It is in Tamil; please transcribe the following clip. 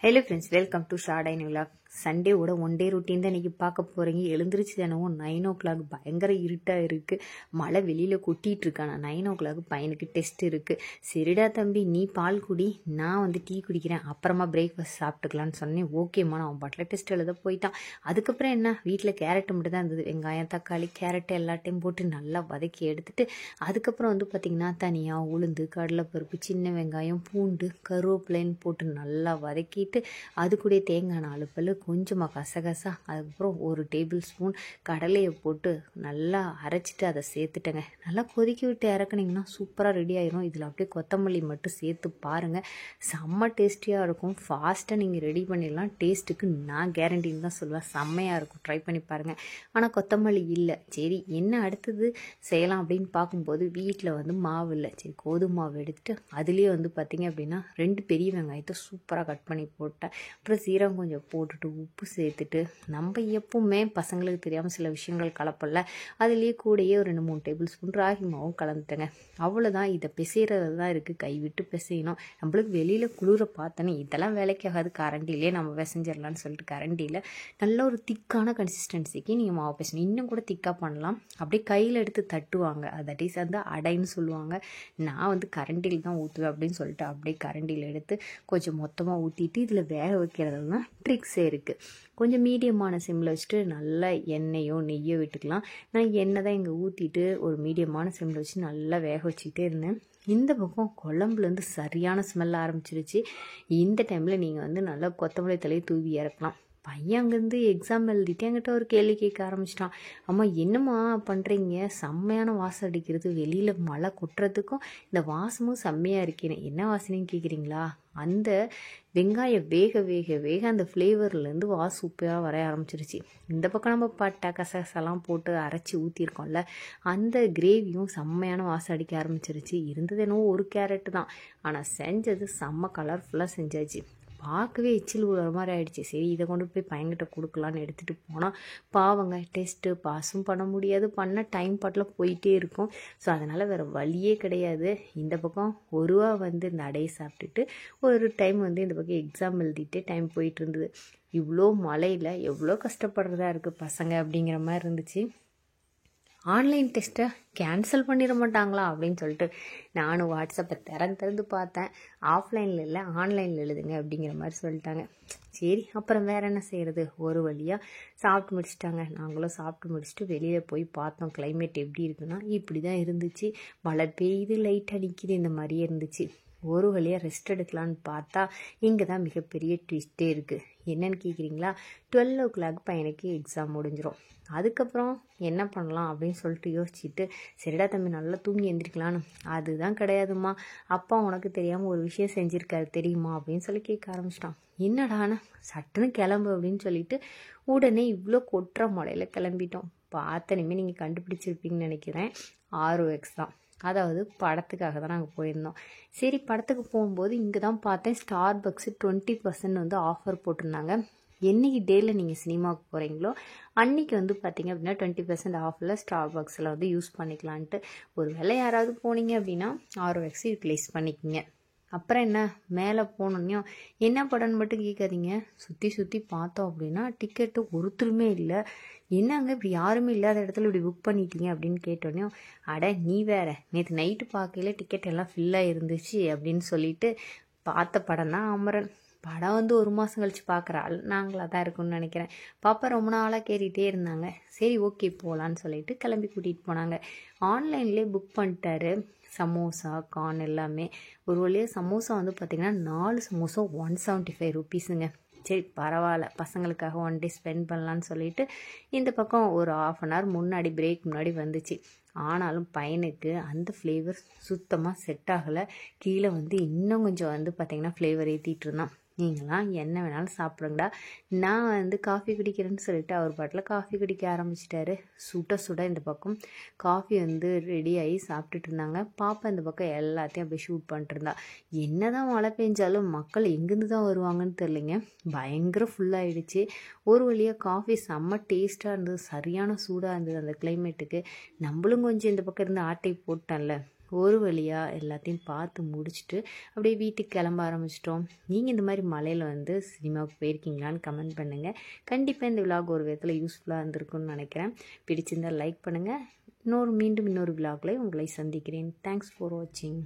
ஹலோ ஃப்ரெண்ட்ஸ், வெல்கம் டு ஷார்டைன் விலாக். சண்டேவோட ஒன் டே ரொட்டீன் தான் இன்றைக்கி பார்க்க போகிறீங்க. எழுந்திரிச்சு தினமும் 9 o'clock பயங்கர இருட்டாக இருக்குது. மழை வெளியில் கொட்டிகிட்டு இருக்கா. 9 o'clock பையனுக்கு டெஸ்ட் இருக்குது. சரிடா தம்பி, நீ பால் குடி, நான் டீ குடிக்கிறேன், அப்புறமா பிரேக்ஃபாஸ்ட் சாப்பிட்டுக்கலான்னு சொன்னேன். ஓகேம்மா, நான் பாட்டில் டெஸ்ட் எழுத போயிட்டான். அதுக்கப்புறம் என்ன, வீட்டில் கேரட்டு மட்டும் தான் இருந்தது. வெங்காயம், தக்காளி, கேரட்டு எல்லாத்தையும் போட்டு நல்லா வதக்கி எடுத்துட்டு அதுக்கப்புறம் பார்த்திங்கன்னா தனியாக உளுந்து, கடலைப்பருப்பு, சின்ன வெங்காயம், பூண்டு, கருவேப்பிலைன்னு போட்டு நல்லா வதக்கிட்டு அது கூட தேங்காய் 4 பல், கொஞ்சமாக கசகசா, அதுக்கப்புறம் 1 டேபிள் ஸ்பூன் கடலையை போட்டு நல்லா அரைச்சிட்டு அதை சேர்த்துட்டேங்க. நல்லா கொதிக்க விட்டு இறக்குனிங்கன்னா சூப்பராக ரெடி ஆயிரும். இதில் அப்படியே கொத்தமல்லி மட்டும் சேர்த்து பாருங்கள், செம்ம டேஸ்டியாக இருக்கும். ஃபாஸ்ட்டாக நீங்கள் ரெடி பண்ணிடலாம். டேஸ்ட்டுக்கு நான் கேரண்டின்னு தான் சொல்லுவேன். செம்மையாக இருக்கும், ட்ரை பண்ணி பாருங்கள். ஆனால் கொத்தமல்லி இல்லை. சரி, என்ன அடுத்தது செய்யலாம் அப்படின்னு பார்க்கும்போது வீட்டில் மாவு இல்லை. சரி, கோதுமை மாவு எடுத்துட்டு அதுலேயே பார்த்திங்க அப்படின்னா 2 பெரிய வெங்காயத்தை சூப்பராக கட் பண்ணி போட்டேன். அப்புறம் சீரகம் கொஞ்சம் போட்டுட்டு உப்பு சேர்த்துட்டு, நம்ம எப்பவுமே பசங்களுக்கு தெரியாமல் சில விஷயங்கள் கலப்பல்ல, அதுலேயே கூடயே ஒரு 2-3 டேபிள் ஸ்பூன் ராகி மாவும் கலந்துட்டேங்க. அவ்வளோதான். இதை பிசைகிறது தான் இருக்குது, கைவிட்டு பிசையணும். நம்மளுக்கு வெளியில் குளிர பார்த்தோன்னே இதெல்லாம் வேலைக்காகாது, கரண்டிலே நம்ம பிசைஞ்சிடலான்னு சொல்லிட்டு கரண்டியில் நல்ல ஒரு திக்கான கன்சிஸ்டன்சிக்கு நீங்கள் மாவு பிசையணும். இன்னும் கூட திக்காக பண்ணலாம். அப்படியே கையில் எடுத்து தட்டுவாங்க, தட் இஸ் அடைன்னு சொல்லுவாங்க. நான் கரண்டியில் தான் ஊற்றுவேன் அப்படின்னு சொல்லிட்டு அப்படியே கரண்டியில் எடுத்து கொஞ்சம் மொத்தமாக ஊற்றிட்டு இதில் வேக வைக்கிறது தான் ட்ரிக்ஸே இருக்குது. கொஞ்சம் மீடியமான சிம்மில் வச்சுட்டு நல்லா எண்ணெயோ நெய்யோ விட்டுக்கலாம். நான் எண்ணெய் தான் இங்கே ஊற்றிட்டு ஒரு மீடியமான சிம்மில் வச்சு நல்லா வேக வச்சுக்கிட்டே இருந்தேன். இந்த பக்கம் குழம்புலேருந்து சரியான ஸ்மெல் ஆரம்பிச்சிருச்சு. இந்த டைமில் நீங்கள் நல்லா கொத்தமல்லி தலையை தூவி இறக்கலாம். பையன் அங்கேருந்து எக்ஸாம் எழுதிட்டு என்கிட்ட ஒரு கேள்வி கேட்க ஆரம்பிச்சிட்டான். அம்மா, என்னம்மா பண்ணுறீங்க, செம்மையான வாசம் அடிக்கிறது, வெளியில் மழை கொட்டுறதுக்கும் இந்த வாசமும் செம்மையாக இருக்கேன்னு. என்ன வாசனைன்னு கேட்குறீங்களா? அந்த வெங்காயம் வேக வேக வேக அந்த ஃப்ளேவர்லேருந்து வாசம் சூப்பராக வர ஆரம்பிச்சிருச்சு. இந்த பக்கம் நம்ம பட்டை கசகசெல்லாம் போட்டு அரைச்சி ஊற்றிருக்கோம்ல, அந்த கிரேவியும் செம்மையான வாசம் அடிக்க ஆரம்பிச்சிருச்சு. இருந்தது என்னவோ ஒரு கேரட்டு தான், ஆனால் செஞ்சது செம்ம கலர்ஃபுல்லாக செஞ்சாச்சு. பார்க்கவே எச்சில் ஊற மாதிரி ஆகிடுச்சு. சரி, இதை கொண்டு போய் பையன்கிட்ட கொடுக்கலான்னு எடுத்துகிட்டு போனால் பாவங்க டெஸ்ட்டு பாஸும் பண்ண முடியாது, பண்ண டைம் பாட்டில் போயிட்டே இருக்கும். ஸோ அதனால் வேறு வழியே கிடையாது. இந்த பக்கம் ஒருவா இந்த அடையை சாப்பிட்டுட்டு ஒரு டைம் இந்த பக்கம் எக்ஸாம் எழுதிட்டு டைம் போயிட்டு இருந்தது. இவ்வளோ மழையில் எவ்வளோ கஷ்டப்படுறதா இருக்குது பசங்க அப்படிங்கிற மாதிரி இருந்துச்சு. ஆன்லைன் டெஸ்ட்டை கேன்சல் பண்ணிட மாட்டாங்களா அப்படின்னு சொல்லிட்டு நானும் வாட்ஸ்அப்பை திறந்து பார்த்தேன். ஆஃப்லைனில் இல்லை, ஆன்லைனில் எழுதுங்க அப்படிங்கிற மாதிரி சொல்லிட்டாங்க. சரி, அப்புறம் வேறு என்ன செய்கிறது, ஒரு வழியாக சாப்பிட்டு முடிச்சிட்டாங்க. நாங்களும் சாப்பிட்டு முடிச்சுட்டு வெளியில் போய் பார்த்தோம். கிளைமேட் எப்படி இருக்குன்னா இப்படி தான் இருந்துச்சு. மழை பெய்யுது, லைட் அடிக்குது, இந்த மாதிரியே இருந்துச்சு. ஒரு வழியாக ரெஸ்ட் எடுக்கலான்னு பார்த்தா இங்கே தான் மிகப்பெரிய ட்விஸ்ட்டே இருக்குது. என்னன்னு கேட்குறீங்களா? 12 o'clock பையனுக்கு எக்ஸாம் முடிஞ்சிடும். அதுக்கப்புறம் என்ன பண்ணலாம் அப்படின்னு சொல்லிட்டு யோசிச்சுட்டு, சரிடா தம்பி நல்லா தூங்கி எழுந்திரிக்கலான்னு. அதுதான் கிடையாதுமா, அப்பா உனக்கு தெரியாமல் ஒரு விஷயம் செஞ்சுருக்காரு தெரியுமா அப்படின்னு சொல்லி கேட்க ஆரம்பிச்சிட்டான். என்னடான்னு சட்டுன்னு கிளம்பு அப்படின்னு சொல்லிட்டு உடனே இவ்வளோ கொட்டுற மழையில் கிளம்பிட்டோம். பார்த்தனையுமே நீங்கள் கண்டுபிடிச்சிருப்பீங்கன்னு நினைக்கிறேன். ROX தான். அதாவது படத்துக்காக தான் நாங்கள் போயிருந்தோம். சரி, படத்துக்கு போகும்போது இங்கே தான் பார்த்தேன், ஸ்டார்பக்ஸு 20% ஆஃபர் போட்டிருந்தாங்க. என்னைக்கு டேயில் நீங்கள் சினிமாவுக்கு போகிறீங்களோ அன்றைக்கி பார்த்தீங்க அப்படின்னா 20% ஆஃபில் ஸ்டார்பக்ஸில் யூஸ் பண்ணிக்கலான்ட்டு. ஒரு வேளை யாராவது போனீங்க அப்படின்னா ROX யூட்டிலைஸ் பண்ணிக்கிங்க. அப்புறம் என்ன, மேலே போனோன்னையும் என்ன படம்னு மட்டும் கேட்காதீங்க. சுற்றி பார்த்தோம் அப்படின்னா டிக்கெட்டு ஒருத்தருமே இல்லை. என்னங்க இப்படி யாருமே இல்லாத இடத்துல இப்படி புக் பண்ணிட்டீங்க அப்படின்னு கேட்டோன்னே, அட நீ வேற, நேற்று நைட்டு பார்க்கையில டிக்கெட் எல்லாம் ஃபில்லாக இருந்துச்சு அப்படின்னு சொல்லிட்டு பார்த்த படம் தான் அமரன். படம் 1 மாதம் கழித்து பார்க்குற ஆள் நாங்களாக தான் இருக்குன்னு நினைக்கிறேன். பாப்பா ரொம்ப நாளாக கேட்டுகிட்டே இருந்தாங்க. சரி, ஓகே போகலான்னு சொல்லிட்டு கிளம்பி கூட்டிகிட்டு போனாங்க. ஆன்லைன்லேயே புக் பண்ணிட்டாரு. சமோசா, கார்ன் எல்லாமே. ஒரு வழியாக சமோசா பார்த்திங்கன்னா 4 சமோசா 175 rupeesங்க. சரி பரவாயில்ல, பசங்களுக்காக 1 day ஸ்பெண்ட் பண்ணலான்னு சொல்லிட்டு இந்த பக்கம் ஒரு 1/2 hour முன்னாடி பிரேக் முன்னாடி வந்துச்சு. ஆனாலும் பையனுக்கு அந்த ஃப்ளேவர் சுத்தமாக செட் ஆகலை. கீழே இன்னும் கொஞ்சம் பார்த்திங்கன்னா ஃப்ளேவர் ஏற்றிட்டு இருந்தான். நீங்களாம் என்ன வேணாலும் சாப்பிடுங்கடா, நான் காஃபி குடிக்கிறேன்னு சொல்லிட்டு அவர் பாட்டில் காஃபி குடிக்க ஆரம்பிச்சிட்டாரு. சுட இந்த பக்கம் காஃபி ரெடி ஆகி சாப்பிட்டுட்டு இருந்தாங்க. பாப்பா இந்த பக்கம் எல்லாத்தையும் அப்படியே ஷூட் பண்ணிட்டு இருந்தா. என்ன தான் மழை பெஞ்சாலும் மக்கள் எங்கேருந்து தான் வருவாங்கன்னு தெரியலைங்க. பயங்கர ஃபுல்லாகிடுச்சு. ஒரு வழியாக காஃபி செம்ம டேஸ்ட்டாக இருந்தது, சரியான சூடாக இருந்தது அந்த கிளைமேட்டுக்கு. நம்மளும் கொஞ்சம் இந்த பக்கம் இருந்து ஆட்டை போட்டோம்ல, ஒரு வழியாக எல்லாத்தையும் பார்த்து முடிச்சுட்டு அப்படியே வீட்டுக்கு கிளம்ப ஆரம்பிச்சிட்டோம். நீங்கள் இந்த மாதிரி மலையில் வந்து சினிமாவுக்கு போயிருக்கீங்களான்னு கமெண்ட் பண்ணுங்கள். கண்டிப்பாக இந்த விலாக் ஒரு விதத்தில் யூஸ்ஃபுல்லாக இருந்திருக்குன்னு நினைக்கிறேன். பிடிச்சிருந்தால் லைக் பண்ணுங்கள். மீண்டும் இன்னொரு விலாகில் உங்களை சந்திக்கிறேன். தேங்க்ஸ் ஃபார் வாட்சிங்.